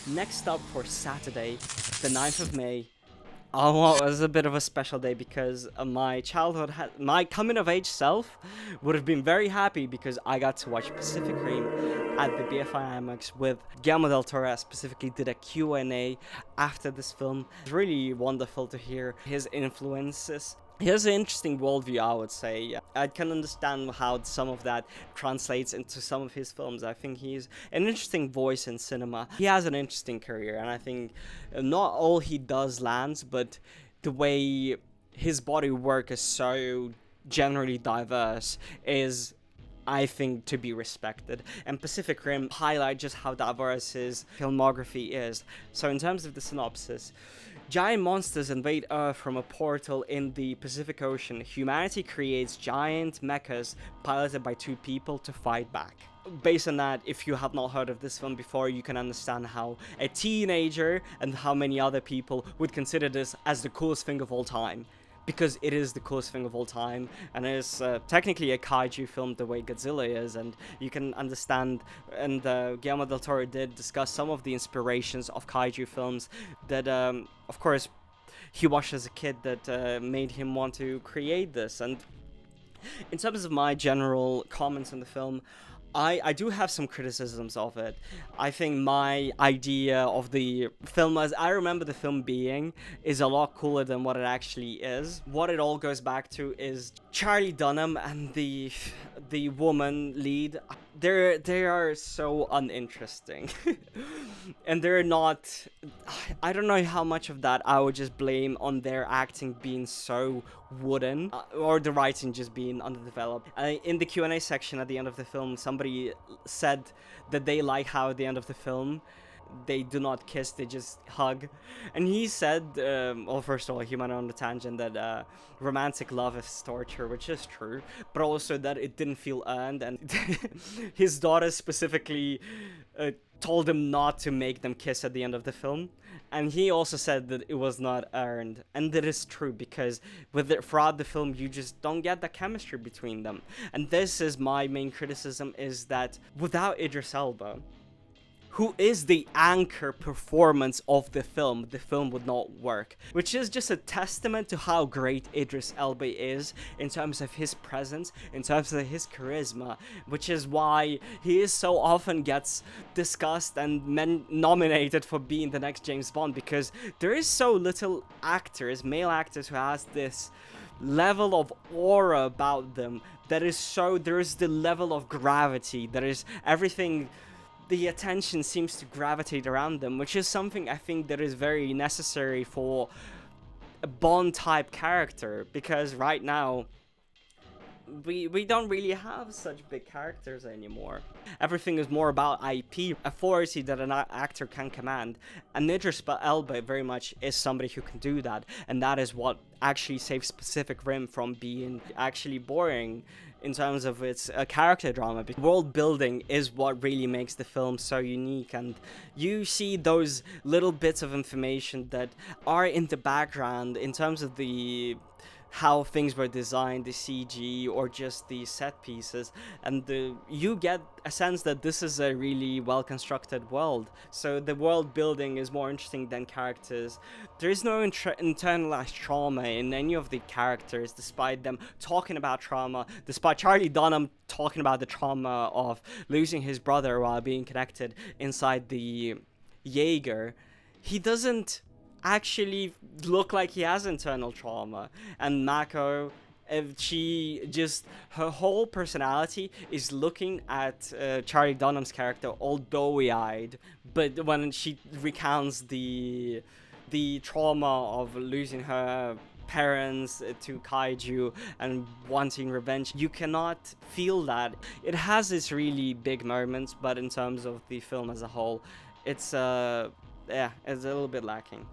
Next up for Saturday, the 9th of May. Oh, well, it was a bit of a special day because my coming of age self would have been very happy because I got to watch Pacific Rim at the BFI IMAX with Guillermo del Toro. Specifically did a Q&A after this film. It's really wonderful to hear his influences. He has an interesting worldview, I would say. I can understand how some of that translates into some of his films. I think he's an interesting voice in cinema. He has an interesting career, and I think not all he does lands, but the way his body work is so generally diverse is, I think, to be respected. And Pacific Rim highlight just how diverse his filmography is. So in terms of the synopsis, giant monsters invade Earth from a portal in the Pacific Ocean. Humanity creates giant mechas piloted by two people to fight back. Based on that, if you have not heard of this film before, you can understand how a teenager and how many other people would consider this as the coolest thing of all time. Because it is the coolest thing of all time, and it is technically a kaiju film the way Godzilla is, and you can understand, and Guillermo del Toro did discuss some of the inspirations of kaiju films that, of course, he watched as a kid that made him want to create this. And in terms of my general comments on the film, I do have some criticisms of it. I think my idea of the film, as I remember the film being, is a lot cooler than what it actually is. What it all goes back to is Charlie Dunham and the woman lead. They are so uninteresting. And they're not, I don't know how much of that I would just blame on their acting being so wooden, or the writing just being underdeveloped. In the Q&A section at the end of the film, somebody said that they like how at the end of the film they do not kiss, they just hug. And he said, well, first of all, he went on the tangent that romantic love is torture, which is true, but also that it didn't feel earned, and his daughter specifically told him not to make them kiss at the end of the film. And he also said that it was not earned, and that is true, because throughout the film you just don't get the chemistry between them. And this is my main criticism, is that without Idris Elba, who is the anchor performance of the film would not work. Which is just a testament to how great Idris Elba is in terms of his presence, in terms of his charisma, which is why he so often gets discussed and nominated for being the next James Bond, because there is so little actors, male actors, who has this level of aura about them that is so, there is the level of gravity, there is everything. The attention seems to gravitate around them, which is something I think that is very necessary for a Bond-type character, because right now, we don't really have such big characters anymore. Everything is more about IP, authority that an actor can command, and Idris Elba very much is somebody who can do that, and that is what actually saves Pacific Rim from being actually boring in terms of its character drama. World building is what really makes the film so unique, and you see those little bits of information that are in the background in terms of how things were designed, the CG, or just the set pieces, and you get a sense that this is a really well-constructed world. So the world building is more interesting than characters. There is no internalized trauma in any of the characters, despite them talking about trauma, despite Charlie Dunham talking about the trauma of losing his brother while being connected inside the Jaeger. He doesn't actually look like he has internal trauma. And Mako, her whole personality is looking at Charlie Dunham's character all doughy-eyed, but when she recounts the trauma of losing her parents to kaiju and wanting revenge, you cannot feel that. It has its really big moments, but in terms of the film as a whole, it's a little bit lacking.